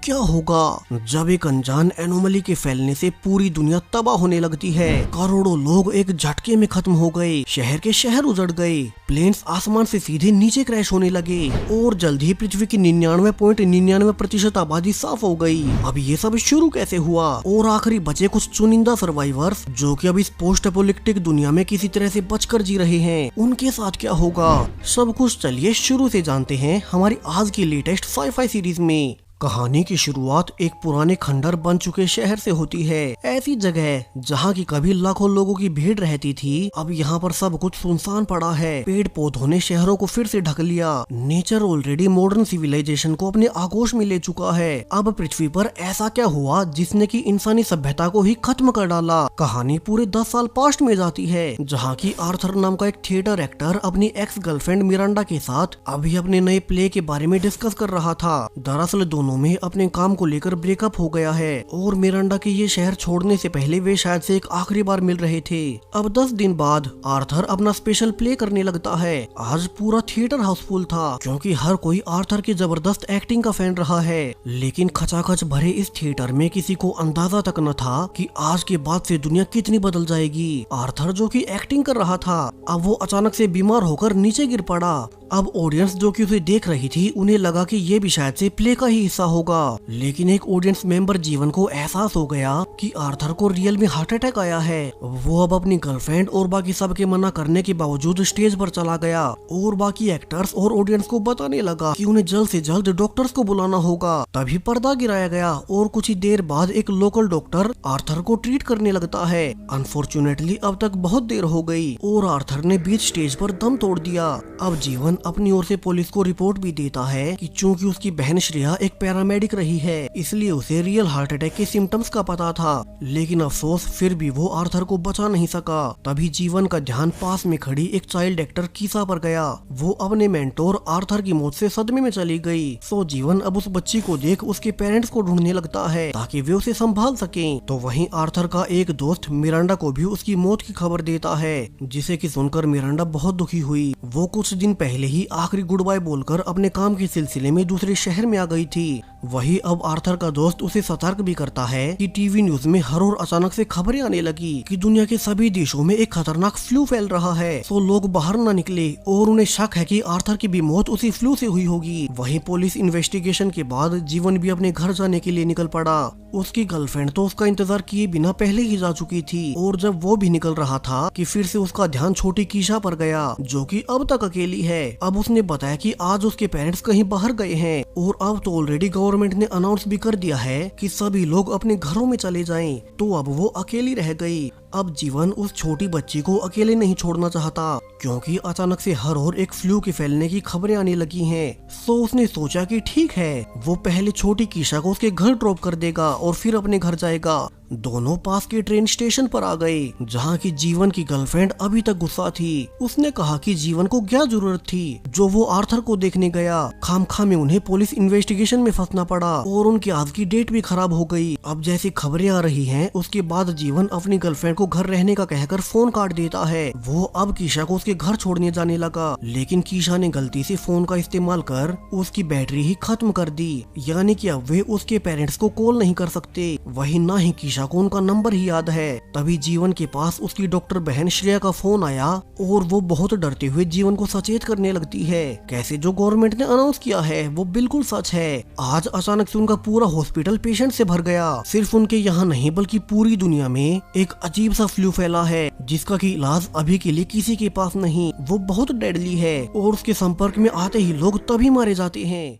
क्या होगा जब एक अनजान एनोमली के फैलने से पूरी दुनिया तबाह होने लगती है। करोड़ों लोग एक झटके में खत्म हो गए, शहर के शहर उजड़ गए, प्लेन्स आसमान से सीधे नीचे क्रैश होने लगे और जल्द ही पृथ्वी की 99.99% आबादी साफ हो गई। अब ये सब शुरू कैसे हुआ और आखिरी बचे कुछ चुनिंदा सर्वाइवर्स जो कि अब इस पोस्ट एपोलिप्टिक दुनिया में किसी तरह से बचकर जी रहे हैं, उनके साथ क्या होगा, सब कुछ चलिए शुरू से जानते हैं हमारी आज की लेटेस्ट साई-फाई सीरीज में। कहानी की शुरुआत एक पुराने खंडर बन चुके शहर से होती है। ऐसी जगह जहाँ की कभी लाखों लोगों की भीड़ रहती थी, अब यहाँ पर सब कुछ सुनसान पड़ा है। पेड़ पौधों ने शहरों को फिर से ढक लिया। नेचर ऑलरेडी मॉडर्न सिविलाइजेशन को अपने आगोश में ले चुका है। अब पृथ्वी पर ऐसा क्या हुआ जिसने की इंसानी सभ्यता को ही खत्म कर डाला। कहानी पूरे 10 साल पास्ट में जाती है, जहाँ की आर्थर नाम का एक थिएटर एक्टर अपनी एक्स गर्लफ्रेंड मिरांडा के साथ अभी अपने नए प्ले के बारे में डिस्कस कर रहा था। दरअसल दोनों में अपने काम को लेकर ब्रेकअप हो गया है और मिरांडा के ये शहर छोड़ने से पहले वे शायद से एक आखिरी बार मिल रहे थे। अब 10 दिन बाद आर्थर अपना स्पेशल प्ले करने लगता है। आज पूरा थिएटर हाउसफुल था क्योंकि हर कोई आर्थर की जबरदस्त एक्टिंग का फैन रहा है। लेकिन खचाखच भरे इस थिएटर में किसी को अंदाजा तक न था कि आज के बाद से दुनिया कितनी बदल जाएगी। आर्थर जो कि एक्टिंग कर रहा था, अब वो अचानक से बीमार होकर नीचे गिर पड़ा। अब ऑडियंस जो कि उसे देख रही थी, उन्हें लगा कि ये भी शायद से प्ले का ही हिस्सा होगा। लेकिन एक ऑडियंस मेंबर जीवन को एहसास हो गया कि आर्थर को रियल में हार्ट अटैक आया है। वो अब अपनी गर्लफ्रेंड और बाकी सबके मना करने के बावजूद स्टेज पर चला गया और बाकी एक्टर्स और ऑडियंस को बताने लगा कि उन्हें जल्द से जल्द डॉक्टर्स को बुलाना होगा। तभी पर्दा गिराया गया और कुछ ही देर बाद एक लोकल डॉक्टर आर्थर को ट्रीट करने लगता है। अनफॉर्चुनेटली अब तक बहुत देर हो गई और आर्थर ने बीच स्टेज पर दम तोड़ दिया। अब जीवन अपनी ओर से पुलिस को रिपोर्ट भी देता है कि चूंकि उसकी बहन श्रेया एक पैरामेडिक रही है, इसलिए उसे रियल हार्ट अटैक के सिम्टम्स का पता था। लेकिन अफसोस फिर भी वो आर्थर को बचा नहीं सका। तभी जीवन का ध्यान पास में खड़ी एक चाइल्ड एक्टर कीसा पर गया। वो अपने मेंटोर आर्थर की मौत से सदमे में चली गई। सो जीवन अब उस बच्ची को देख उसके पेरेंट्स को ढूंढने लगता है ताकि वे उसे संभाल सकें। तो वहीं आर्थर का एक दोस्त मिरांडा को भी उसकी मौत की खबर देता है, जिसे कि सुनकर मिरांडा बहुत दुखी हुई। वो कुछ दिन पहले ही आखिरी गुड बाय बोलकर अपने काम के सिलसिले में दूसरे शहर में आ गई थी। वही अब आर्थर का दोस्त उसे सतर्क भी करता है कि टीवी न्यूज में हर और अचानक से खबरें आने लगी कि दुनिया के सभी देशों में एक खतरनाक फ्लू फैल रहा है। तो लोग बाहर न निकले और उन्हें शक है कि आर्थर की भी मौत उसी फ्लू से हुई होगी। वहीं पुलिस इन्वेस्टिगेशन के बाद जीवन भी अपने घर जाने के लिए निकल पड़ा। उसकी गर्लफ्रेंड तो उसका इंतजार किए बिना पहले ही जा चुकी थी और जब वो भी निकल रहा था कि फिर से उसका ध्यान छोटी कीशा पर गया, जो कि अब तक अकेली है। अब उसने बताया कि आज उसके पेरेंट्स कहीं बाहर गए हैं और अब तो ऑलरेडी गवर्नमेंट ने अनाउंस भी कर दिया है कि सभी लोग अपने घरों में चले जाएं। तो अब वो अकेली रह गई। अब जीवन उस छोटी बच्ची को अकेले नहीं छोड़ना चाहता क्योंकि अचानक से हर ओर एक फ्लू के फैलने की खबरें आने लगी हैं। तो उसने सोचा कि ठीक है, वो पहले छोटी कीशा को उसके घर ड्रॉप कर देगा और फिर अपने घर जाएगा। दोनों पास के ट्रेन स्टेशन पर आ गए, जहाँ की जीवन की गर्लफ्रेंड अभी तक गुस्सा थी। उसने कहा कि जीवन को क्या जरूरत थी जो वो आर्थर को देखने गया। खामखा में उन्हें पुलिस इन्वेस्टिगेशन में फंसना पड़ा और उनकी आज की डेट भी खराब हो गई। अब जैसी खबरें आ रही हैं, उसके बाद जीवन अपनी गर्लफ्रेंड को घर रहने का कहकर फोन काट देता है। वो अब कीशा को उसके घर छोड़ने जाने लगा, लेकिन कीशा ने गलती से फोन का इस्तेमाल कर उसकी बैटरी ही खत्म कर दी, यानी कि अब वे उसके पेरेंट्स को कॉल नहीं कर सकते। वही ना ही कीशा को उनका नंबर ही याद है। तभी जीवन के पास उसकी डॉक्टर बहन श्रेया का फोन आया और वो बहुत डरते हुए जीवन को सचेत करने लगती है कैसे जो गवर्नमेंट ने अनाउंस किया है वो बिल्कुल सच है। आज अचानक से उनका पूरा हॉस्पिटल पेशेंट से भर गया। सिर्फ उनके यहाँ नहीं बल्कि पूरी दुनिया में एक अजीब सा फ्लू फैला है जिसका की इलाज अभी के लिए किसी के पास नहीं। वो बहुत डेडली है और उसके संपर्क में आते ही लोग तभी मारे जाते हैं।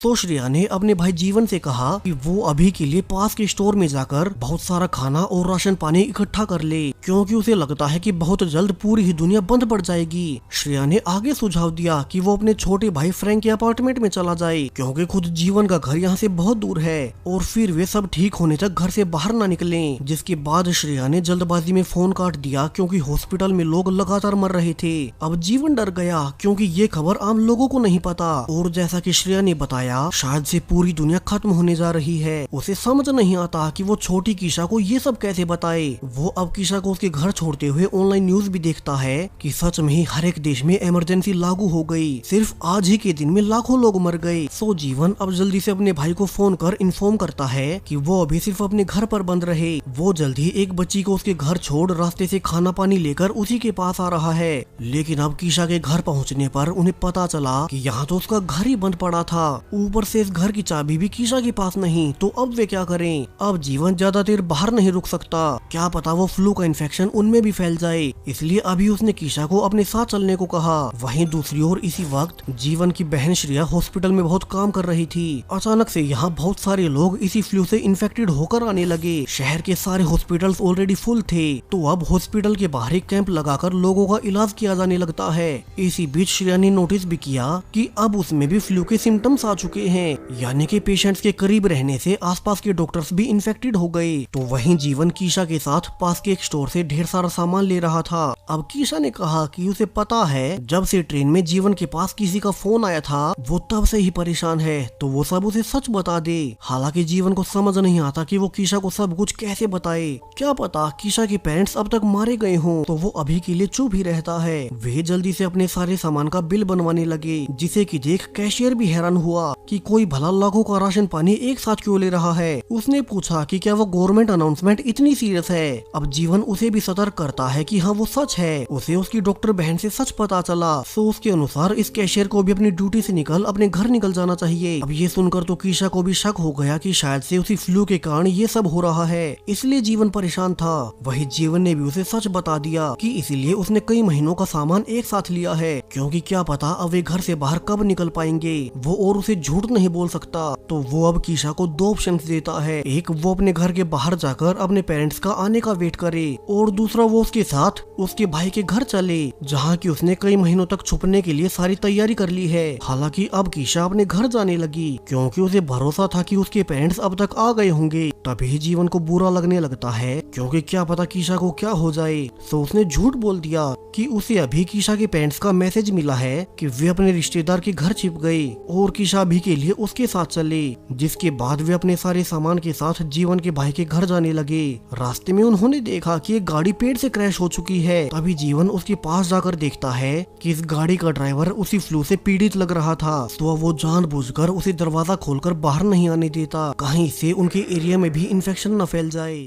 तो श्रेया ने अपने भाई जीवन से कहा कि वो अभी के लिए पास के स्टोर में जाकर बहुत सारा खाना और राशन पानी इकट्ठा कर ले क्योंकि उसे लगता है कि बहुत जल्द पूरी ही दुनिया बंद पड़ जाएगी। श्रेया ने आगे सुझाव दिया कि वो अपने छोटे भाई फ्रैंक के अपार्टमेंट में चला जाए क्योंकि खुद जीवन का घर यहाँ से बहुत दूर है और फिर वे सब ठीक होने तक घर से बाहर न निकले। जिसके बाद श्रेया ने जल्दबाजी में फोन काट दिया क्योंकि हॉस्पिटल में लोग लगातार मर रहे थे। अब जीवन डर गया क्योंकि ये खबर आम लोगों को नहीं पता और जैसा कि श्रेया ने बताया बताया शायद से पूरी दुनिया खत्म होने जा रही है। उसे समझ नहीं आता कि वो छोटी कीशा को ये सब कैसे बताए। वो अब कीशा को उसके घर छोड़ते हुए ऑनलाइन न्यूज भी देखता है कि सच में ही हर एक देश में इमरजेंसी लागू हो गई। सिर्फ आज ही के दिन में लाखों लोग मर गए। सो जीवन अब जल्दी से अपने भाई को फोन कर इन्फॉर्म करता है कि वो अभी सिर्फ अपने घर पर बंद रहे। वो जल्द ही एक बच्ची को उसके घर छोड़ रास्ते से खाना पानी लेकर उसी के पास आ रहा है। लेकिन अब कीशा के घर पहुंचने पर उन्हें पता चला कि यहाँ तो उसका घर ही बंद पड़ा था, ऊपर से इस घर की चाबी भी कीशा के पास नहीं। तो अब वे क्या करें? अब जीवन ज्यादा देर बाहर नहीं रुक सकता, क्या पता वो फ्लू का इन्फेक्शन उनमें भी फैल जाए। इसलिए अभी उसने कीशा को अपने साथ चलने को कहा। वहीं दूसरी ओर इसी वक्त जीवन की बहन श्रेया हॉस्पिटल में बहुत काम कर रही थी। अचानक से यहाँ बहुत सारे लोग इसी फ्लू से इन्फेक्टेड होकर आने लगे। शहर के सारे हॉस्पिटल्स ऑलरेडी फुल थे, तो अब हॉस्पिटल के बाहर एक कैंप लगाकर लोगों का इलाज किया जाने लगता है। इसी बीच श्रेया ने नोटिस भी किया कि अब उसमें भी फ्लू के सिम्टम्स आ चुके हैं, यानी कि पेशेंट्स के करीब रहने से आसपास के डॉक्टर्स भी इन्फेक्टेड हो गए। तो वहीं जीवन कीशा के साथ पास के एक स्टोर से ढेर सारा सामान ले रहा था। अब कीशा ने कहा कि उसे पता है जब से ट्रेन में जीवन के पास किसी का फोन आया था वो तब से ही परेशान है, तो वो सब उसे सच बता दे। हालांकि जीवन को समझ नहीं आता कि वो कीशा को सब कुछ कैसे बताए। क्या पता कीशा के पेरेंट्स अब तक मारे गए हों, तो वो अभी के लिए चुप ही रहता है। वे जल्दी से अपने सारे सामान का बिल बनवाने लगे, जिसे कि देख कैशियर भी हैरान हुआ कि कोई भला लाखों का राशन पानी एक साथ क्यों ले रहा है। उसने पूछा कि क्या वो गवर्नमेंट अनाउंसमेंट इतनी सीरियस है। अब जीवन उसे भी सतर्क करता है कि हाँ वो सच है। उसे उसकी डॉक्टर बहन से सच पता चला। सो उसके अनुसार इस कैशियर को भी अपनी ड्यूटी से निकल अपने घर निकल जाना चाहिए। अब ये सुनकर तो कीशा को भी शक हो गया कि शायद से उसी फ्लू के कारण ये सब हो रहा है, इसलिए जीवन परेशान था। वही जीवन ने भी उसे सच बता दिया कि इसीलिए उसने कई महीनों का सामान एक साथ लिया है, क्योंकि क्या पता अब वे घर से बाहर कब निकल पाएंगे। वो और उसे झूठ नहीं बोल सकता। तो वो अब कीशा को दो ऑप्शन देता है, एक वो अपने घर के बाहर जाकर अपने पेरेंट्स का आने का वेट करे, और दूसरा वो उसके साथ उसके भाई के घर चले, जहाँ की उसने कई महीनों तक छुपने के लिए सारी तैयारी कर ली है। हालांकि अब कीशा अपने घर जाने लगी, क्योंकि उसे भरोसा था कि उसके पेरेंट्स अब तक आ गए होंगे। तभी जीवन को बुरा लगने लगता है, क्योंकि क्या पता कीशा को क्या हो जाए। तो उसने झूठ बोल दिया कि उसे अभी कीशा के पेरेंट्स का मैसेज मिला है कि वे अपने रिश्तेदार के घर छिप गए और कीशा अभी के लिए उसके साथ चले। जिसके बाद वे अपने सारे सामान के साथ जीवन के भाई के घर जाने लगे। रास्ते में उन्होंने देखा कि एक गाड़ी पेड़ से क्रैश हो चुकी है। तभी जीवन उसके पास जाकर देखता है कि इस गाड़ी का ड्राइवर उसी फ्लू से पीड़ित लग रहा था। तो वो जानबूझकर उसे दरवाजा खोलकर बाहर नहीं आने देता, कहीं से उनके एरिया में भी इन्फेक्शन न फैल जाए।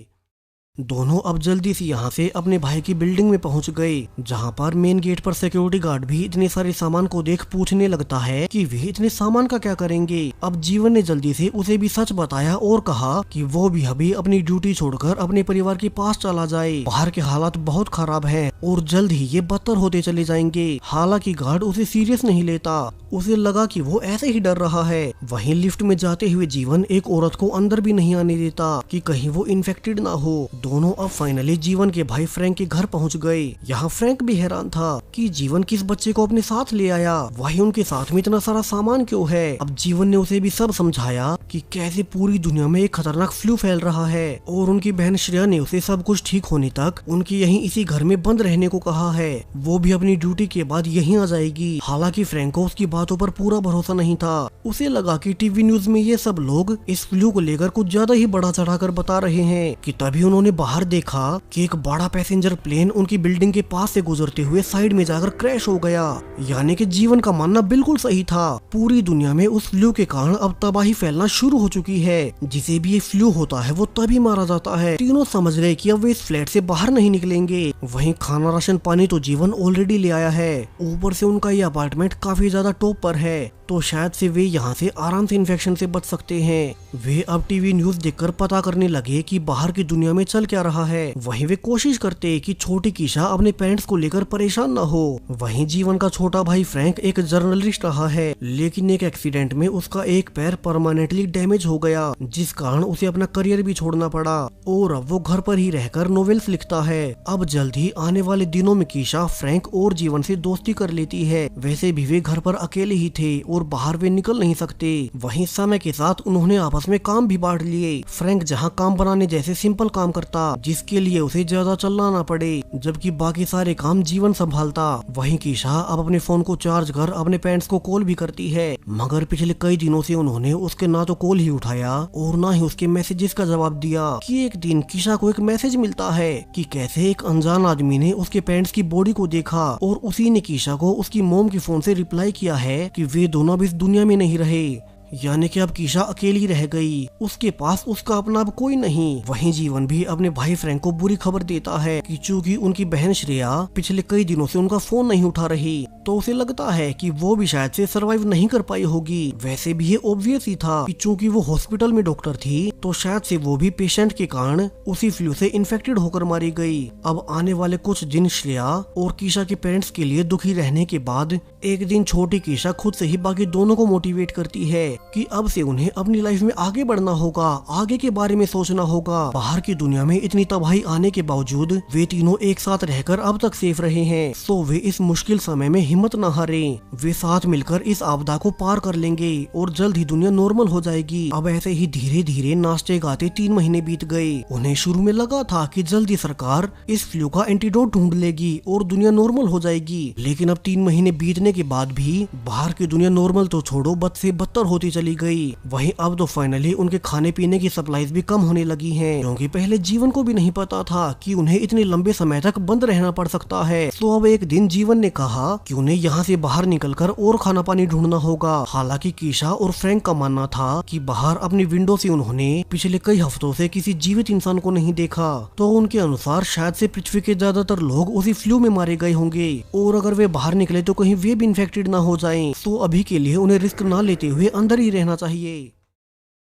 दोनों अब जल्दी से यहाँ से अपने भाई की बिल्डिंग में पहुँच गए, जहाँ पर मेन गेट पर सिक्योरिटी गार्ड भी इतने सारे सामान को देख पूछने लगता है कि वे इतने सामान का क्या करेंगे। अब जीवन ने जल्दी से उसे भी सच बताया और कहा कि वो भी अभी अपनी ड्यूटी छोड़कर अपने परिवार के पास चला जाए। बाहर के हालात बहुत खराब हैं और जल्द ही ये बदतर होते चले जाएंगे। हालांकि गार्ड उसे सीरियस नहीं लेता, उसे लगा कि वो ऐसे ही डर रहा है। वहीं लिफ्ट में जाते हुए जीवन एक औरत को अंदर भी नहीं आने देता कि कहीं वो इन्फेक्टेड ना हो। दोनों अब फाइनली जीवन के भाई फ्रैंक के घर पहुंच गए। यहाँ फ्रैंक भी हैरान था कि जीवन किस बच्चे को अपने साथ ले आया, वही उनके साथ में इतना सारा सामान क्यों है। अब जीवन ने उसे भी सब समझाया कि कैसे पूरी दुनिया में एक खतरनाक फ्लू फैल रहा है, और उनकी बहन श्रेया ने उसे सब कुछ ठीक होने तक उनकी यहीं इसी घर में बंद रहने को कहा है। वो भी अपनी ड्यूटी के बाद यहीं आ जाएगी। हालांकि फ्रैंक को उसकी बातों पर पूरा भरोसा नहीं था। उसे लगा कि टीवी न्यूज में ये सब लोग इस फ्लू को लेकर कुछ ज्यादा ही बड़ा चढ़ाकर बता रहे हैं कि तभी उन्होंने बाहर देखा कि एक बड़ा पैसेंजर प्लेन उनकी बिल्डिंग के पास से गुजरते हुए साइड में जाकर क्रैश हो गया। यानी कि जीवन का मानना बिल्कुल सही था। पूरी दुनिया में उस फ्लू के कारण अब तबाही फैलना शुरू हो चुकी है। जिसे भी ये फ्लू होता है वो तभी मारा जाता है। तीनों समझ गए कि अब वे इस फ्लैट से बाहर नहीं निकलेंगे। वहीं खाना राशन पानी तो जीवन ऑलरेडी ले आया है, ऊपर से उनका ये अपार्टमेंट काफी ज्यादा टॉप पर है, तो शायद से वे यहाँ से आराम से इन्फेक्शन से बच सकते हैं। वे अब टीवी न्यूज देखकर पता करने लगे कि बाहर की दुनिया में चल क्या रहा है। वहीं वे कोशिश करते कि छोटी कीशा अपने पेरेंट्स को लेकर परेशान न हो। वहीं जीवन का छोटा भाई फ्रैंक एक जर्नलिस्ट रहा है, लेकिन एक एक्सीडेंट में उसका एक पैर परमानेंटली डैमेज हो गया, जिस कारण उसे अपना करियर भी छोड़ना पड़ा और अब वो घर पर ही रहकर नॉवेल्स लिखता है। अब जल्द ही आने वाले दिनों में कीशा फ्रैंक और जीवन से दोस्ती कर लेती है। वैसे भी वे घर पर अकेले अकेले ही थे और बाहर वे निकल नहीं सकते। वहीं समय के साथ उन्होंने आपस में काम भी बांट लिए। फ्रैंक जहाँ काम बनाने जैसे सिंपल काम करता जिसके लिए उसे ज्यादा चलना ना पड़े, जबकि बाकी सारे काम जीवन संभालता। वहीं कीशा अब अपने फोन को चार्ज कर अपने पेरेंट्स को कॉल भी करती है, मगर पिछले कई दिनों से उन्होंने उसके ना तो कॉल ही उठाया और ना ही उसके मैसेजेस का जवाब दिया। कि एक दिन कीशा को एक मैसेज मिलता है कि कैसे एक अनजान आदमी ने उसके पेरेंट्स की बॉडी को देखा और उसी ने कीशा को उसकी मॉम के फोन से रिप्लाई किया है कि वे दोनों अब इस दुनिया में नहीं रहे, यानी कि अब कीशा अकेली रह गई। उसके पास उसका अपना अब कोई नहीं। वहीं जीवन भी अपने भाई फ्रैंक को बुरी खबर देता है कि चूंकि उनकी बहन श्रेया पिछले कई दिनों से उनका फोन नहीं उठा रही, तो उसे लगता है कि वो भी शायद से सरवाइव नहीं कर पाई होगी। वैसे भी ये ऑब्वियस ही था कि चूंकि वो हॉस्पिटल में डॉक्टर थी, तो शायद से वो भी पेशेंट के कारण उसी फ्लू से इन्फेक्टेड होकर मारी गई। अब आने वाले कुछ दिन श्रेया और कीशा के पेरेंट्स के लिए दुखी रहने के बाद एक दिन छोटी कीशा खुद से ही बाकी दोनों को मोटिवेट करती है कि अब से उन्हें अपनी लाइफ में आगे बढ़ना होगा, आगे के बारे में सोचना होगा। बाहर की दुनिया में इतनी तबाही आने के बावजूद वे तीनों एक साथ रहकर अब तक सेफ रहे हैं, सो वे इस मुश्किल समय में हिम्मत न हारे। वे साथ मिलकर इस आपदा को पार कर लेंगे और जल्द ही दुनिया नॉर्मल हो जाएगी। अब ऐसे ही धीरे धीरे नाचते गाते 3 महीने बीत गए। उन्हें शुरू में लगा था कि जल्दी सरकार इस फ्लू का एंटीडोट ढूंढ लेगी और दुनिया नॉर्मल हो जाएगी, लेकिन अब 3 महीने बीतने के बाद भी बाहर की दुनिया नॉर्मल तो छोड़ो बद से बदतर होती चली गई। वहीं अब तो फाइनली उनके खाने पीने की सप्लाईज भी कम होने लगी हैं, क्योंकि पहले जीवन को भी नहीं पता था कि उन्हें इतने लंबे समय तक बंद रहना पड़ सकता है। तो अब एक दिन जीवन ने कहा कि उन्हें यहाँ से बाहर निकलकर और खाना पानी ढूंढना होगा। हालांकि कीशा और फ्रैंक का मानना था कि बाहर अपनी विंडो से उन्होंने पिछले कई हफ्तों से किसी जीवित इंसान को नहीं देखा, तो उनके अनुसार शायद से पृथ्वी के ज्यादातर लोग उसी फ्लू में मारे गए होंगे और अगर वे बाहर निकले तो कहीं वे भी इन्फेक्टेड ना हो जाएं। तो अभी के लिए उन्हें रिस्क ना लेते हुए अंदर ही रहना चाहिए।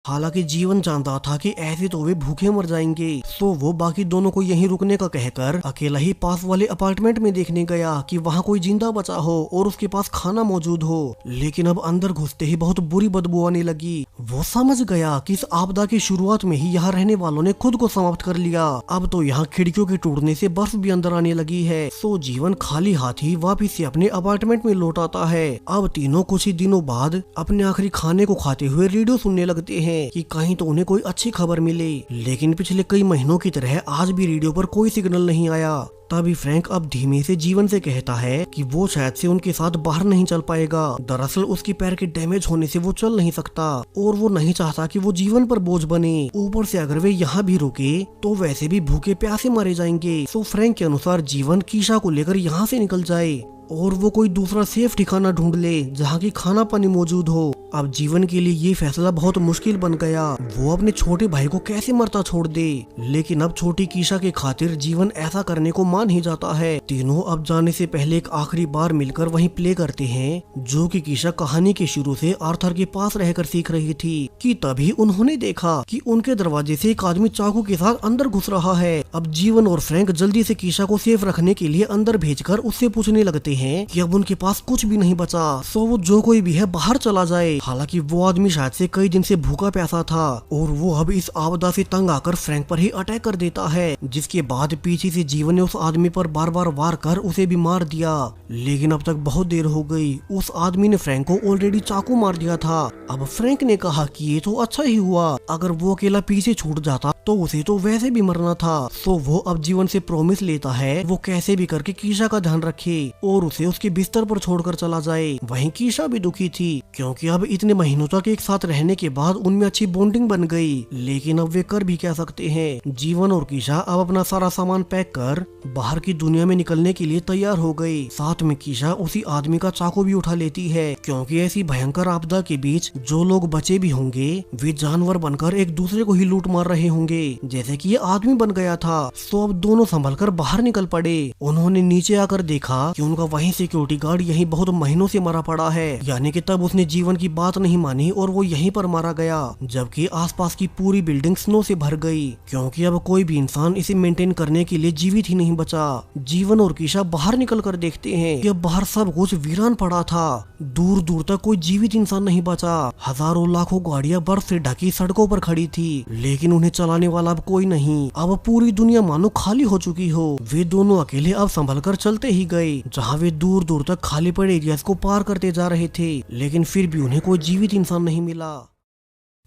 हालांकि जीवन जानता था कि ऐसे तो वे भूखे मर जाएंगे, तो वो बाकी दोनों को यहीं रुकने का कहकर अकेला ही पास वाले अपार्टमेंट में देखने गया कि वहाँ कोई जिंदा बचा हो और उसके पास खाना मौजूद हो। लेकिन अब अंदर घुसते ही बहुत बुरी बदबू आने लगी। वो समझ गया कि इस आपदा की शुरुआत में ही यहाँ रहने वालों ने खुद को समाप्त कर लिया। अब तो यहाँ खिड़कियों के टूटने से बर्फ भी अंदर आने लगी है। तो जीवन खाली हाथ ही वापिस से अपने अपार्टमेंट में लौट आता है। अब तीनों कुछ ही दिनों बाद अपने आखिरी खाने को खाते हुए रेडियो सुनने लगते हैं कि कहीं तो उन्हें कोई अच्छी खबर मिले, लेकिन पिछले कई महीनों की तरह आज भी रेडियो पर कोई सिग्नल नहीं आया। तभी फ्रैंक अब धीमे से जीवन से कहता है कि वो शायद से उनके साथ बाहर नहीं चल पाएगा। दरअसल उसके पैर के डैमेज होने से वो चल नहीं सकता और वो नहीं चाहता कि वो जीवन पर बोझ बने। ऊपर से अगर वे यहाँ भी रुके तो वैसे भी भूखे प्यासे मारे जाएंगे। तो फ्रैंक के अनुसार जीवन कीशा को लेकर यहाँ से निकल जाए और वो कोई दूसरा सेफ ठिकाना ढूंढ ले जहाँ की खाना पानी मौजूद हो। अब जीवन के लिए ये फैसला बहुत मुश्किल बन गया। वो अपने छोटे भाई को कैसे मरता छोड़ दे, लेकिन अब छोटी कीशा के खातिर जीवन ऐसा करने को मान ही जाता है। तीनों अब जाने से पहले एक आखिरी बार मिलकर वहीं प्ले करते हैं, जो कि कीशा कहानी के शुरू से आर्थर के पास रहकर सीख रही थी। कि तभी उन्होंने देखा कि उनके दरवाजे से एक आदमी चाकू के साथ अंदर घुस रहा है। अब जीवन और फ्रैंक जल्दी से कीशा को सेफ रखने के लिए अंदर भेजकर उससे पूछने लगते हैं कि अब उनके पास कुछ भी नहीं बचा, सो वो जो कोई भी है बाहर चला जाए। हालांकि वो आदमी शायद से कई दिन से भूखा प्यासा था और वो अब इस आपदा से तंग आकर फ्रैंक पर ही अटैक कर देता है, जिसके बाद पीछे से जीवन ने उस आदमी पर बार बार वार कर उसे भी मार दिया। लेकिन अब तक बहुत देर हो गई, उस आदमी ने फ्रैंक को ऑलरेडी चाकू मार दिया था। अब फ्रैंक ने कहा कि ये तो अच्छा ही हुआ, अगर वो अकेला पीछे छूट जाता तो उसे तो वैसे भी मरना था। तो वो अब जीवन से प्रॉमिस लेता है वो कैसे भी करके कीशा का ध्यान रखे और उसे उसके बिस्तर पर छोड़कर चला जाए। वहीं कीशा भी दुखी थी, क्योंकि अब इतने महीनों तक एक साथ रहने के बाद उनमें अच्छी बॉन्डिंग बन गई। लेकिन अब वे कर भी क्या सकते हैं। जीवन और कीशा अब अपना सारा सामान पैक कर बाहर की दुनिया में निकलने के लिए तैयार हो गई। साथ में कीशा उसी आदमी का चाकू भी उठा लेती है, क्योंकि ऐसी भयंकर आपदा के बीच जो लोग बचे भी होंगे वे जानवर बनकर एक दूसरे को ही लूट मार रहे होंगे, जैसे कि ये आदमी बन गया था। तो अब दोनों संभलकर बाहर निकल पड़े। उन्होंने नीचे आकर देखा कि उनका वहीं सिक्योरिटी गार्ड यहीं बहुत महीनों से मरा पड़ा है, यानी कि तब उसने जीवन की बात नहीं मानी और वो यहीं पर मारा गया। जबकि आसपास की पूरी बिल्डिंग स्नो से भर गई, क्योंकि अब कोई भी इंसान इसे मेंटेन करने के लिए जीवित ही नहीं बचा। जीवन और कीशा बाहर निकल कर देखते हैं कि बाहर सब कुछ वीरान पड़ा था। दूर दूर तक कोई जीवित इंसान नहीं बचा। हजारों लाखों गाड़ियां बर्फ से ढकी सड़कों पर खड़ी थी, लेकिन उन्हें चलाने वाला अब कोई नहीं। अब पूरी दुनिया मानो खाली हो चुकी हो। वे दोनों अकेले अब संभल कर चलते ही गए, जहाँ वे दूर दूर तक खाली पड़े एरियाज को पार करते जा रहे थे, लेकिन फिर भी उन्हें कोई जीवित इंसान नहीं मिला।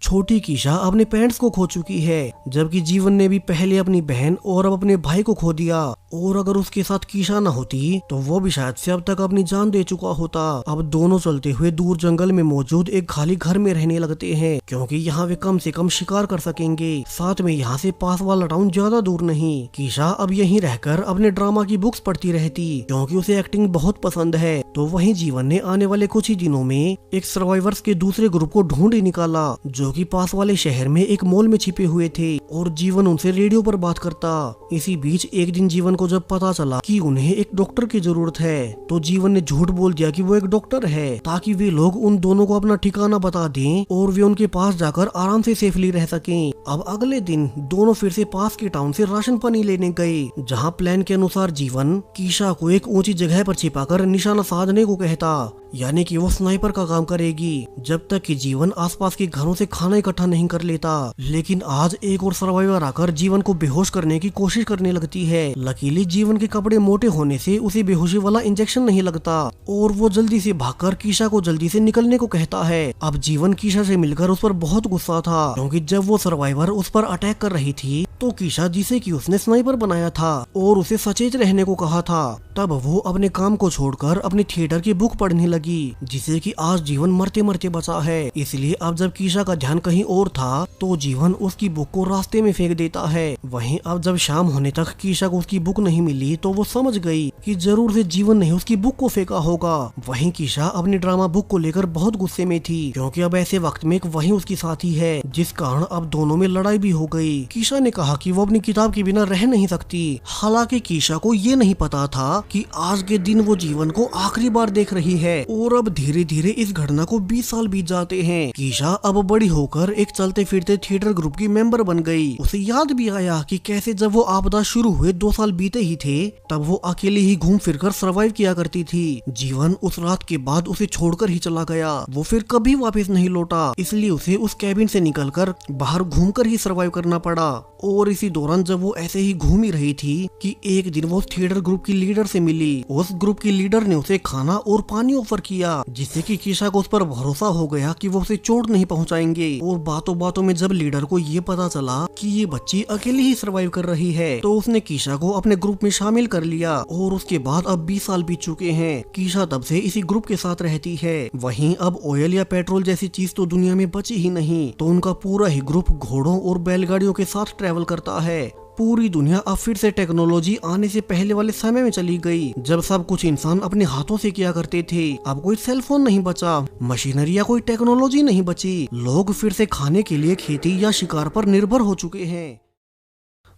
छोटी कीशा अपने पेरेंट्स को खो चुकी है, जबकि जीवन ने भी पहले अपनी बहन और अब अपने भाई को खो दिया। और अगर उसके साथ कीशा न होती तो वो भी शायद से अब तक अपनी जान दे चुका होता। अब दोनों चलते हुए दूर जंगल में मौजूद एक खाली घर में रहने लगते हैं, क्योंकि यहाँ वे कम से कम शिकार कर सकेंगे। साथ में यहाँ से पास वाला टाउन ज्यादा दूर नहीं। कीशा अब यहीं रहकर अपने ड्रामा की बुक्स पढ़ती रहती, क्योंकि उसे एक्टिंग बहुत पसंद है। तो वहीं जीवन ने आने वाले कुछ ही दिनों में एक सर्वाइवर्स के दूसरे ग्रुप को ढूंढ ही निकाला, जो कि पास वाले शहर में एक मॉल में छिपे हुए थे, और जीवन उनसे रेडियो पर बात करता। इसी बीच एक दिन जीवन को जब पता चला कि उन्हें एक डॉक्टर की जरूरत है, तो जीवन ने झूठ बोल दिया कि वो एक डॉक्टर है, ताकि वे लोग उन दोनों को अपना ठिकाना बता दें और वे उनके पास जाकर आराम से सेफली रह सकें। अब अगले दिन दोनों फिर से पास के टाउन से राशन पानी लेने गए, जहाँ प्लान के अनुसार जीवन कीशा को एक ऊंची जगह पर छिपाकर निशाना साधने को कहता, यानी कि वो स्नाइपर का काम करेगी, जब तक कि जीवन आसपास के घरों से खाना इकट्ठा नहीं कर लेता। लेकिन आज एक और सर्वाइवर आकर जीवन को बेहोश करने की कोशिश करने लगती है। लकीली जीवन के कपड़े मोटे होने से उसे बेहोशी वाला इंजेक्शन नहीं लगता, और वो जल्दी से भागकर कीशा को जल्दी से निकलने को कहता है। अब जीवन कीशा से मिलकर उस पर बहुत गुस्सा था, क्योंकि जब वो सर्वाइवर उस पर अटैक कर रही थी तो कीशा, जिसे कि उसने स्नाइपर बनाया था और उसे सचेत रहने को कहा था, तब वो अपने काम को छोड़कर अपनी थिएटर की बुक पढ़ने लगी, जिसे कि आज जीवन मरते मरते बचा है। इसलिए अब जब कीशा का ध्यान कहीं और था तो जीवन उसकी बुक को रास्ते में फेंक देता है। वहीं अब जब शाम होने तक कीशा को उसकी बुक नहीं मिली तो वो समझ गई कि जरूर से जीवन ने उसकी बुक को फेंका होगा। वहीं कीशा अपनी ड्रामा बुक को लेकर बहुत गुस्से में थी, क्योंकि अब ऐसे वक्त में वही उसकी साथी है, जिस कारण अब दोनों में लड़ाई भी हो गई। कीशा ने कहा कि वो अपनी किताब के बिना रह नहीं सकती। हालांकि कीशा को ये नहीं पता था कि आज के दिन वो जीवन को आखिरी बार देख रही है, और अब धीरे धीरे इस घटना को 20 साल बीत जाते हैं। कीशा अब बड़ी होकर एक चलते फिरते थिएटर ग्रुप की मेंबर बन गई। उसे याद भी आया कि कैसे जब वो आपदा शुरू हुए 2 साल बीते ही थे, तब वो अकेले ही घूम फिर कर सर्वाइव किया करती थी। जीवन उस रात के बाद उसे छोड़कर ही चला गया। वो फिर कभी वापस नहीं लौटा, इसलिए उसे उस कैबिन से निकलकर बाहर घूमकर ही सर्वाइव करना पड़ा। और इसी दौरान जब वो ऐसे ही घूम ही रही थी कि एक दिन वो थिएटर ग्रुप की लीडर से मिली। उस ग्रुप की लीडर ने उसे खाना और पानी ऑफर किया, जिससे कि कीशा को उस पर भरोसा हो गया कि वो उसे चोट नहीं पहुंचाएंगे। और बातों बातों में जब लीडर को ये पता चला कि ये बच्ची अकेली ही सर्वाइव कर रही है, तो उसने कीशा को अपने ग्रुप में शामिल कर लिया। और उसके बाद अब 20 साल बीत चुके हैं। कीशा तब से इसी ग्रुप के साथ रहती है। वहीं अब ऑयल या पेट्रोल जैसी चीज तो दुनिया में बची ही नहीं, तो उनका पूरा ही ग्रुप घोड़ों और बैलगाड़ियों के साथ ट्रैवल करता है। पूरी दुनिया अब फिर से टेक्नोलॉजी आने से पहले वाले समय में चली गई, जब सब कुछ इंसान अपने हाथों से किया करते थे। अब कोई सेलफोन नहीं बचा, मशीनरी या कोई टेक्नोलॉजी नहीं बची। लोग फिर से खाने के लिए खेती या शिकार पर निर्भर हो चुके हैं।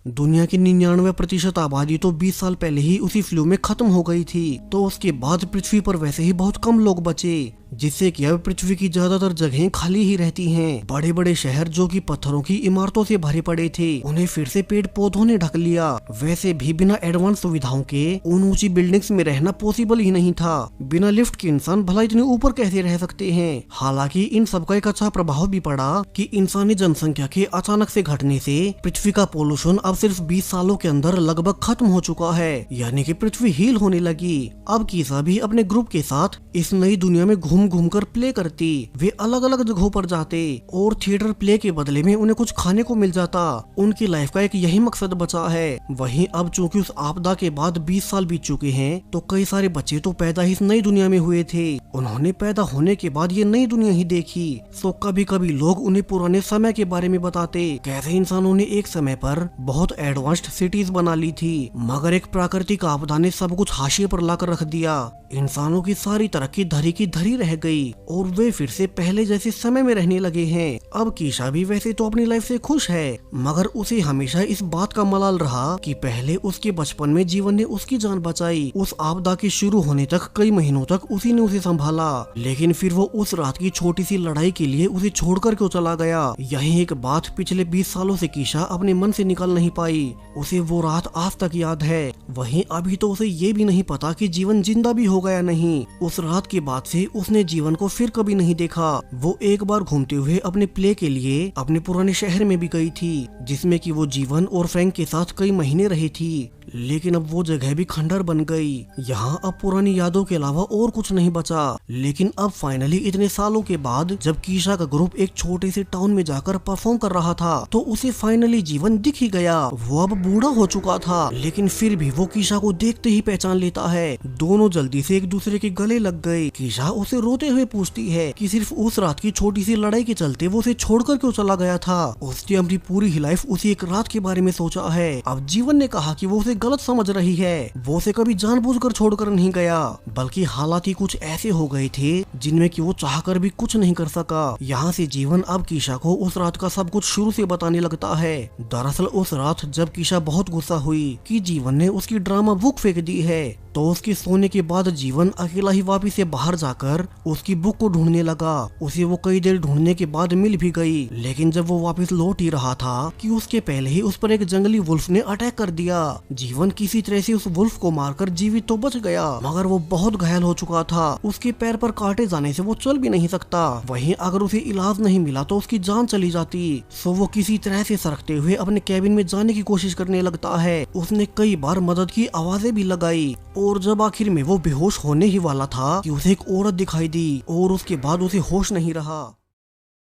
दुनिया की 99% आबादी तो 20 साल पहले ही उसी फ्लू में खत्म हो गई थी। तो उसके बाद पृथ्वी पर वैसे ही बहुत कम लोग बचे, जिससे कि अब पृथ्वी की ज्यादातर जगहें खाली ही रहती हैं। बड़े बड़े शहर जो कि पत्थरों की इमारतों से भरे पड़े थे, उन्हें फिर से पेड़ पौधों ने ढक लिया। वैसे भी बिना एडवांस सुविधाओं के उन ऊंची बिल्डिंग्स में रहना पॉसिबल ही नहीं था। बिना लिफ्ट के इंसान भला इतने ऊपर कैसे रह सकते हैं। हालांकि इन सब का एक अच्छा प्रभाव भी पड़ा कि इंसानी जनसंख्या के अचानक से घटने से पृथ्वी का पोल्यूशन अब सिर्फ 20 सालों के अंदर लगभग खत्म हो चुका है, यानी कि पृथ्वी हील होने लगी। अब कीशा भी अपने ग्रुप के साथ इस नई दुनिया में घूम कर प्ले करती। वे अलग अलग जगहों पर जाते और थिएटर प्ले के बदले में उन्हें कुछ खाने को मिल जाता। उनकी लाइफ का एक यही मकसद बचा है। वहीं अब चूंकि उस आपदा के बाद 20 साल बीत चुके हैं, तो कई सारे बच्चे तो पैदा ही इस नई दुनिया में हुए थे। उन्होंने पैदा होने के बाद ये नई दुनिया ही देखी। तो कभी कभी लोग उन्हें पुराने समय के बारे में बताते, कैसे इंसानों ने एक समय पर बहुत एडवांस्ड सिटीज बना ली थी, मगर एक प्राकृतिक आपदा ने सब कुछ हाशिए पर लाकर रख दिया। इंसानों की सारी तरक्की धरी की धरी रह गई और वे फिर से पहले जैसे समय में रहने लगे हैं। अब कीशा भी वैसे तो अपनी लाइफ से खुश है, मगर उसे हमेशा इस बात का मलाल रहा कि पहले उसके बचपन में जीवन ने उसकी जान बचाई। उस आपदा के शुरू होने तक कई महीनों तक उसी ने उसे संभाला, लेकिन फिर वो उस रात की छोटी सी लड़ाई के लिए उसे छोड़कर क्यों चला गया। यही एक बात पिछले 20 सालों से कीशा अपने मन से निकाल नहीं पाई। उसे वो रात आज तक याद है। वहीं अभी तो उसे ये भी नहीं पता कि जीवन जिंदा भी हो गया नहीं। उस रात के बाद से उसने जीवन को फिर कभी नहीं देखा। वो एक बार घूमते हुए अपने प्ले के लिए अपने पुराने शहर में भी गई थी, जिसमें कि वो जीवन और फ्रैंक के साथ कई महीने रही थी, लेकिन अब वो जगह भी खंडर बन गई। यहाँ अब पुरानी यादों के अलावा और कुछ नहीं बचा। लेकिन अब फाइनली इतने सालों के बाद जब कीशा का ग्रुप एक छोटे से टाउन में जाकर परफॉर्म कर रहा था, तो उसे फाइनली जीवन दिख ही गया। वो अब बूढ़ा हो चुका था, लेकिन फिर भी वो कीशा को देखते ही पहचान लेता है। दोनों जल्दी से एक दूसरे के गले लग गए। कीशा उसे रोते हुए पूछती है कि सिर्फ उस रात की छोटी सी लड़ाई के चलते वो उसे छोड़कर क्यों चला गया था। उसने अपनी पूरी ही लाइफ उसी एक रात के बारे में सोचा है। अब जीवन ने कहा कि वो उसे गलत समझ रही है। वो उसे कभी जानबूझकर छोड़कर नहीं गया, बल्कि हालात ही कुछ ऐसे हो गए थे जिनमें कि वो चाहकर भी कुछ नहीं कर सका। यहाँ से जीवन अब कीशा को उस रात का सब कुछ शुरू से बताने लगता है। दरअसल उस रात जब कीशा बहुत गुस्सा हुई कि जीवन ने उसकी ड्रामा बुक फेंक दी है, तो उसके सोने के बाद जीवन अकेला ही वापिस से बाहर जाकर उसकी बुक को ढूंढने लगा। उसे वो कई देर ढूंढने के बाद मिल भी गई, लेकिन जब वो वापस लौट ही रहा था कि उसके पहले ही उस पर एक जंगली वुल्फ ने अटैक कर दिया। जीवन किसी तरह से उस वुल्फ को मारकर जीवित तो बच गया, मगर वो बहुत घायल हो चुका था। उसके पैर पर काटे जाने से वो चल भी नहीं सकता। वहीं अगर उसे इलाज नहीं मिला तो उसकी जान चली जाती। सो वो किसी तरह से सरकते हुए अपने कैबिन में जाने की कोशिश करने लगता है। उसने कई बार मदद की आवाजें भी लगाई, और जब आखिर में वो बेहोश होने ही वाला था कि उसे एक औरत दिखाई दी, और उसके बाद उसे होश नहीं रहा।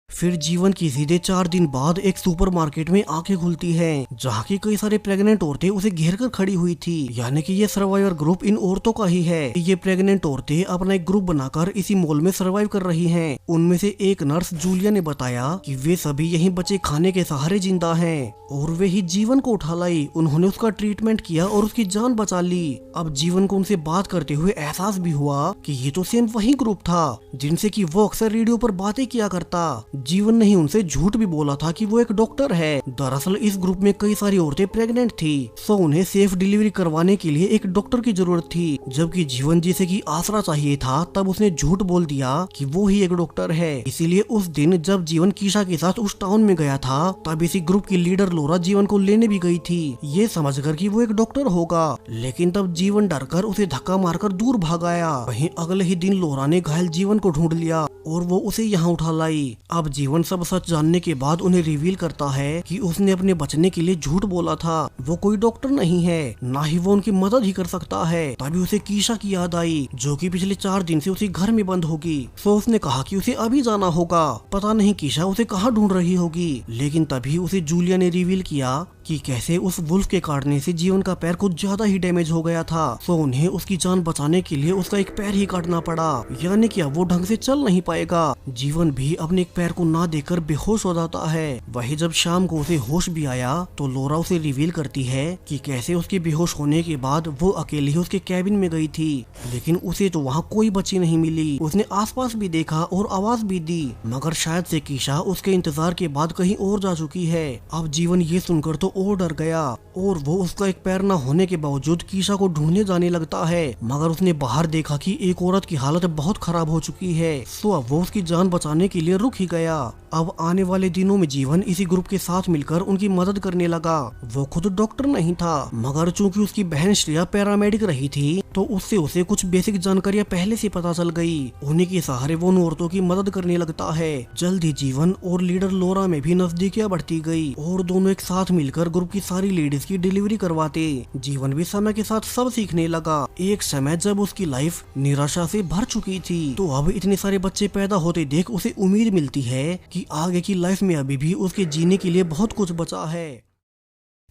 फिर जीवन की सीधे 4 दिन बाद एक सुपरमार्केट में आंखें खुलती हैं, जहाँ की कई सारे प्रेग्नेंट औरतें उसे घेर कर खड़ी हुई थी। यानी कि ये सर्वाइवर ग्रुप इन औरतों का ही है। ये प्रेग्नेंट औरतें अपना एक ग्रुप बनाकर इसी मॉल में सर्वाइव कर रही हैं। उनमें से एक नर्स जूलिया ने बताया कि वे सभी यहीं बचे खाने के सहारे जिंदा हैं, और वे ही जीवन को उठा लाई। उन्होंने उसका ट्रीटमेंट किया और उसकी जान बचा ली। अब जीवन को उनसे बात करते हुए एहसास भी हुआ कि ये तो सेम वही ग्रुप था जिनसे कि वो अक्सर रेडियो पर बातें किया करता। जीवन ने ही उनसे झूठ भी बोला था कि वो एक डॉक्टर है। दरअसल इस ग्रुप में कई सारी औरतें प्रेग्नेंट थी, सो उन्हें सेफ डिलीवरी करवाने के लिए एक डॉक्टर की जरूरत थी। जबकि जीवन जिसे कि आसरा चाहिए था, तब उसने झूठ बोल दिया कि वो ही एक डॉक्टर है। इसीलिए उस दिन जब जीवन कीशा के साथ उस टाउन में गया था, तब इसी ग्रुप की लीडर लोरा जीवन को लेने भी गई थी, ये समझकर कि वो एक डॉक्टर होगा। लेकिन तब जीवन डरकर उसे धक्का मारकर दूर भाग आया। वहीं अगले ही दिन लोरा ने घायल जीवन को ढूंढ लिया और वो उसे यहाँ उठा लाई। अब जीवन सब सच जानने के बाद उन्हें रिवील करता है कि उसने अपने बचने के लिए झूठ बोला था। वो कोई डॉक्टर नहीं है, ना ही वो उनकी मदद ही कर सकता है। तभी उसे कीशा की याद आई, जो कि पिछले 4 दिन से उसी घर में बंद होगी। सो उसने कहा कि उसे अभी जाना होगा। पता नहीं कीशा उसे कहाँ ढूंढ रही होगी। लेकिन तभी उसे जूलिया ने रिवील किया कि कैसे उस वुल्फ के काटने से जीवन का पैर कुछ ज्यादा ही डैमेज हो गया था। सो उन्हें उसकी जान बचाने के लिए उसका एक पैर ही काटना पड़ा, यानी कि अब वो ढंग से चल नहीं पाएगा। जीवन भी अपने एक पैर को ना देखकर बेहोश हो जाता है। वही जब शाम को उसे होश भी आया, तो लोरा उसे रिवील करती है कि कैसे उसके बेहोश होने के बाद वो अकेली ही उसके कैबिन में गई थी, लेकिन उसे तो वहाँ कोई बच्ची नहीं मिली। उसने आसपास भी देखा और आवाज भी दी, मगर शायद से कीशा उसके इंतजार के बाद कहीं और जा चुकी है। अब जीवन ये सुनकर तो और डर गया, और वो उसका एक पैर न होने के बावजूद कीशा को ढूंढने जाने लगता है। मगर उसने बाहर देखा कि एक औरत की हालत बहुत खराब हो चुकी है। सो अब वो उसकी जान बचाने के लिए रुक ही गया। अब आने वाले दिनों में जीवन इसी ग्रुप के साथ मिलकर उनकी मदद करने लगा। वो खुद डॉक्टर नहीं था, मगर चूंकि उसकी बहन श्रेया पैरामेडिक रही थी, तो उससे उसे कुछ बेसिक जानकारियां पहले से पता चल गई। उन्हीं के सहारे वो उन औरतों की मदद करने लगता है। जल्द ही जीवन और लीडर लोरा में भी नजदीकियां बढ़ती गई, और दोनों एक साथ मिलकर ग्रुप की सारी लेडीज की डिलीवरी करवाते। जीवन भी समय के साथ सब सीखने लगा। एक समय जब उसकी लाइफ निराशा से भर चुकी थी, तो अब इतने सारे बच्चे पैदा होते देख उसे उम्मीद मिलती है कि आगे की लाइफ में अभी भी उसके जीने के लिए बहुत कुछ बचा है।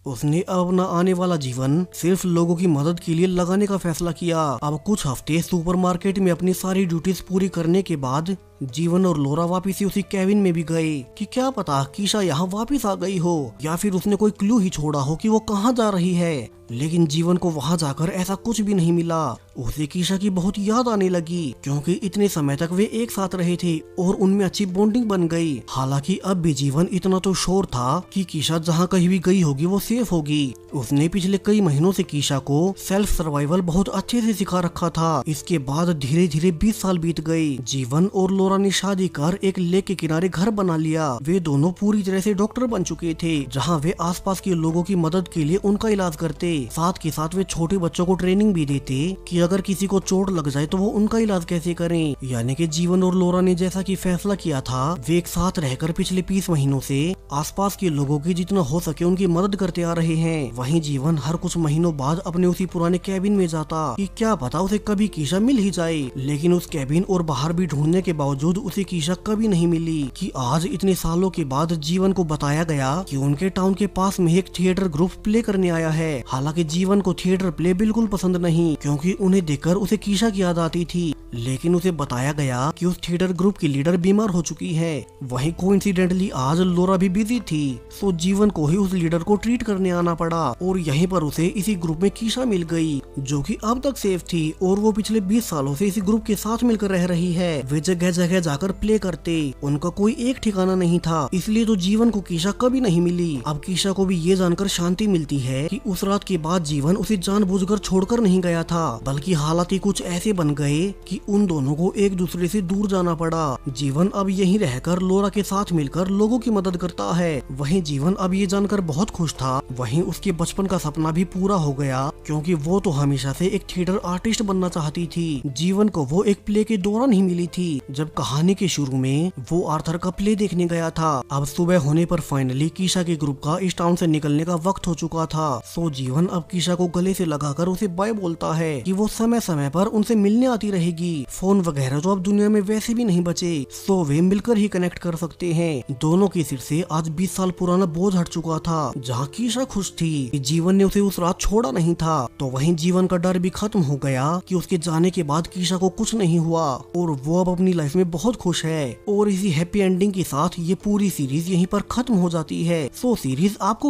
उसने अब अपना आने वाला जीवन सिर्फ लोगों की मदद के लिए लगाने का फैसला किया। अब कुछ हफ्ते सुपरमार्केट में अपनी सारी ड्यूटीज पूरी करने के बाद जीवन और लोरा वापिस से उसी कैबिन में भी गए कि क्या पता कीशा यहाँ वापिस आ गई हो या फिर उसने कोई क्लू ही छोड़ा हो कि वो कहाँ जा रही है। लेकिन जीवन को वहां जाकर ऐसा कुछ भी नहीं मिला। उसे कीशा की बहुत याद आने लगी क्योंकि इतने समय तक वे एक साथ रहे थे और उनमें अच्छी बॉन्डिंग बन गई। हालांकि अब भी जीवन इतना तो श्योर था कि कीशा जहां कहीं भी गई होगी वो सेफ होगी। उसने पिछले कई महीनों से कीशा को सेल्फ सर्वाइवल बहुत अच्छे से सिखा रखा था। इसके बाद धीरे धीरे 20 साल बीत गए। जीवन और लोरा ने शादी कर एक लेक के किनारे घर बना लिया। वे दोनों पूरी तरह से डॉक्टर बन चुके थे, जहाँ वे आसपास के लोगों की मदद के लिए उनका इलाज करते। साथ के साथ वे छोटे बच्चों को ट्रेनिंग भी देते कि अगर किसी को चोट लग जाए तो वो उनका इलाज कैसे करें। यानी कि जीवन और लोरा ने जैसा कि फैसला किया था, वे एक साथ रहकर पिछले 20 महीनों से आसपास के लोगों की जितना हो सके उनकी मदद करते आ रहे हैं। वहीं जीवन हर कुछ महीनों बाद अपने उसी पुराने कैबिन में जाता कि क्या पता उसे कभी कीशा मिल ही जाए। लेकिन उस कैबिन और बाहर भी ढूंढने के बावजूद उसे कीशा कभी नहीं मिली। कि आज इतने सालों के बाद जीवन को बताया गया कि उनके टाउन के पास में एक थिएटर ग्रुप प्ले करने आया है। हालांकि जीवन को थिएटर प्ले बिल्कुल पसंद नहीं, क्योंकि उन्हें देखकर उसे कीशा की याद आती थी। लेकिन उसे बताया गया कि उस थिएटर ग्रुप की लीडर बीमार हो चुकी है। वहीं कोइंसिडेंटली आज लोरा भी बिजी थी, तो जीवन को ही उस लीडर को ट्रीट करने आना पड़ा और यहीं पर उसे इसी ग्रुप में कीशा मिल गई, जो कि अब तक सेफ थी और वो पिछले 20 सालों से इसी ग्रुप के साथ मिलकर रह रही है। वे जगह जगह जाकर प्ले करते, उनका कोई एक ठिकाना नहीं था, इसलिए तो जीवन को कीशा कभी नहीं मिली। अब कीशा को भी ये जानकर शांति मिलती है कि उस रात के बाद जीवन उसे जानबूझकर छोड़कर नहीं गया था, बल्कि हालात ही कुछ ऐसे बन गए कि उन दोनों को एक दूसरे से दूर जाना पड़ा। जीवन अब यहीं रहकर लोरा के साथ मिलकर लोगों की मदद करता है। वहीं जीवन अब ये जानकर बहुत खुश था। वहीं उसके बचपन का सपना भी पूरा हो गया, क्योंकि वो तो हमेशा से एक थिएटर आर्टिस्ट बनना चाहती थी। जीवन को वो एक प्ले के दौरान ही मिली थी, जब कहानी के शुरू में वो आर्थर का प्ले देखने गया था। अब सुबह होने पर फाइनली कीशा के ग्रुप का इस टाउन से निकलने का वक्त हो चुका था। सो जीवन अब कीशा को गले से लगाकर उसे बाय बोलता है कि वो समय समय पर उनसे मिलने आती रहेगी। फोन वगैरह तो अब दुनिया में वैसे भी नहीं बचे, सो वे मिलकर ही कनेक्ट कर सकते हैं। दोनों के सिर से आज 20 साल पुराना बोझ हट चुका था। जहाँ कीशा खुश थी कि जीवन ने उसे उस रात छोड़ा नहीं था, तो वहीं जीवन का डर भी खत्म हो गया कि उसके जाने के बाद कीशा को कुछ नहीं हुआ और वो अब अपनी लाइफ में बहुत खुश है। और इसी हैप्पी एंडिंग के साथ ये पूरी सीरीज यहीं पर खत्म हो जाती है। सो सीरीज आपको